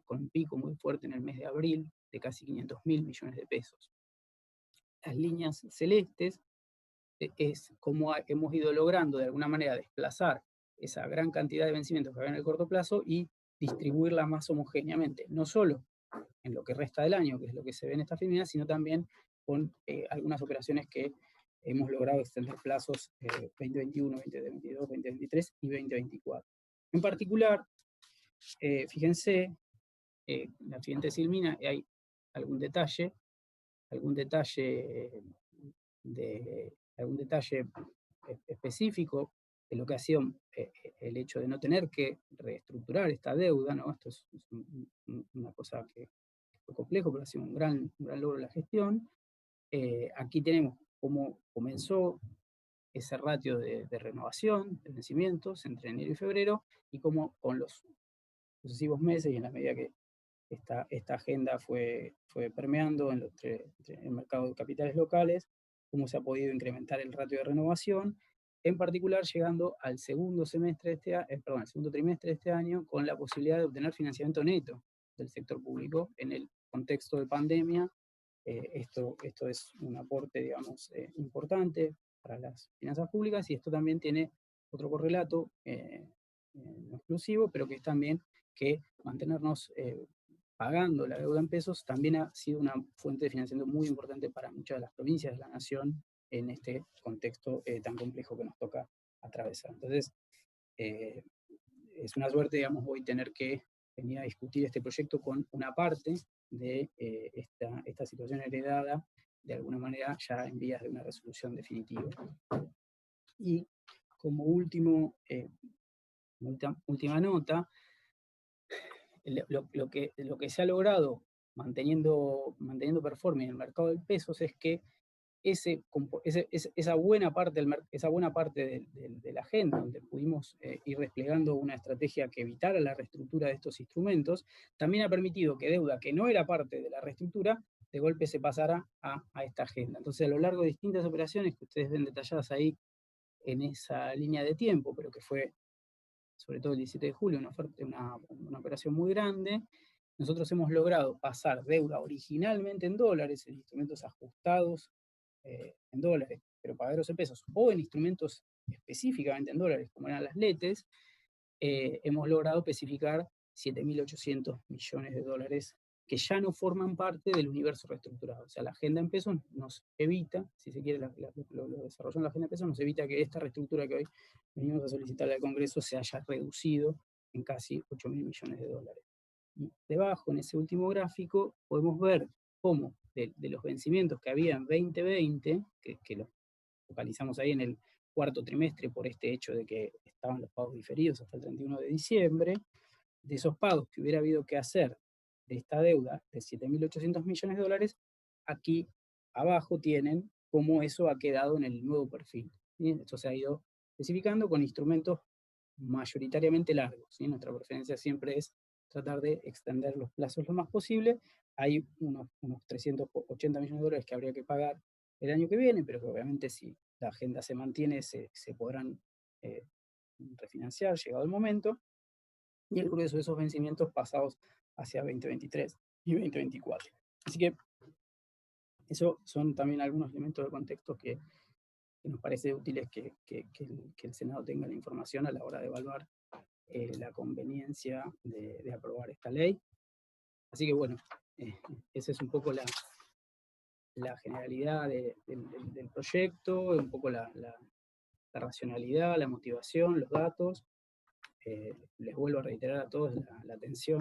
con un pico muy fuerte en el mes de abril, de casi 500.000 millones de pesos. Las líneas celestes es como hemos ido logrando de alguna manera desplazar esa gran cantidad de vencimientos que había en el corto plazo y distribuirla más homogéneamente, no solo en lo que resta del año, que es lo que se ve en esta filmina, sino también con algunas operaciones que hemos logrado extender plazos 2021, 2022, 2023 y 2024. En particular, fíjense, la siguiente Silmina, hay algún detalle específico de lo que ha sido el hecho de no tener que reestructurar esta deuda, ¿no? Esto es una cosa que fue complejo, pero ha sido un gran logro de la gestión. Aquí tenemos cómo comenzó ese ratio de renovación, de vencimientos entre enero y febrero, y cómo con los sucesivos meses y en la medida que esta agenda fue permeando en el mercado de capitales locales, cómo se ha podido incrementar el ratio de renovación, en particular llegando al segundo trimestre de este año, con la posibilidad de obtener financiamiento neto del sector público en el contexto de pandemia. Esto es un aporte, digamos, importante para las finanzas públicas, y esto también tiene otro correlato, no exclusivo, pero que es también que mantenernos pagando la deuda en pesos también ha sido una fuente de financiamiento muy importante para muchas de las provincias de la nación en este contexto tan complejo que nos toca atravesar. Entonces, es una suerte, digamos, hoy tener que venir a discutir este proyecto con una parte de esta situación heredada, de alguna manera ya en vías de una resolución definitiva. Y como última nota, lo que se ha logrado manteniendo performance en el mercado de pesos es que esa buena parte de la agenda, donde pudimos ir desplegando una estrategia que evitara la reestructura de estos instrumentos, también ha permitido que deuda que no era parte de la reestructura, de golpe se pasara a esta agenda. Entonces, a lo largo de distintas operaciones que ustedes ven detalladas ahí en esa línea de tiempo, pero que fue sobre todo el 17 de julio, una operación muy grande, nosotros hemos logrado pasar deuda originalmente en dólares, en instrumentos ajustados en dólares, pero pagados en pesos, o en instrumentos específicamente en dólares, como eran las LETES, hemos logrado especificar 7.800 millones de dólares que ya no forman parte del universo reestructurado. O sea, la agenda en pesos nos evita, si se quiere, lo desarrolló en la agenda en pesos, nos evita que esta reestructura que hoy venimos a solicitarle al Congreso se haya reducido en casi 8.000 millones de dólares. Y debajo, en ese último gráfico, podemos ver cómo de los vencimientos que había en 2020, que los focalizamos ahí en el cuarto trimestre por este hecho de que estaban los pagos diferidos hasta el 31 de diciembre, de esos pagos que hubiera habido que hacer de esta deuda de 7.800 millones de dólares, aquí abajo tienen cómo eso ha quedado en el nuevo perfil. ¿Sí? Esto se ha ido especificando con instrumentos mayoritariamente largos. ¿Sí? Nuestra preferencia siempre es tratar de extender los plazos lo más posible. Hay unos 380 millones de dólares que habría que pagar el año que viene, pero que obviamente si la agenda se mantiene se podrán refinanciar llegado el momento, y el grueso de esos vencimientos pasados hacia 2023 y 2024. Así que esos son también algunos elementos de contexto que nos parece útiles que el Senado tenga la información a la hora de evaluar la conveniencia de aprobar esta ley. Así que bueno, esa es un poco la generalidad del proyecto, un poco la racionalidad, la motivación, los datos. Les vuelvo a reiterar a todos la atención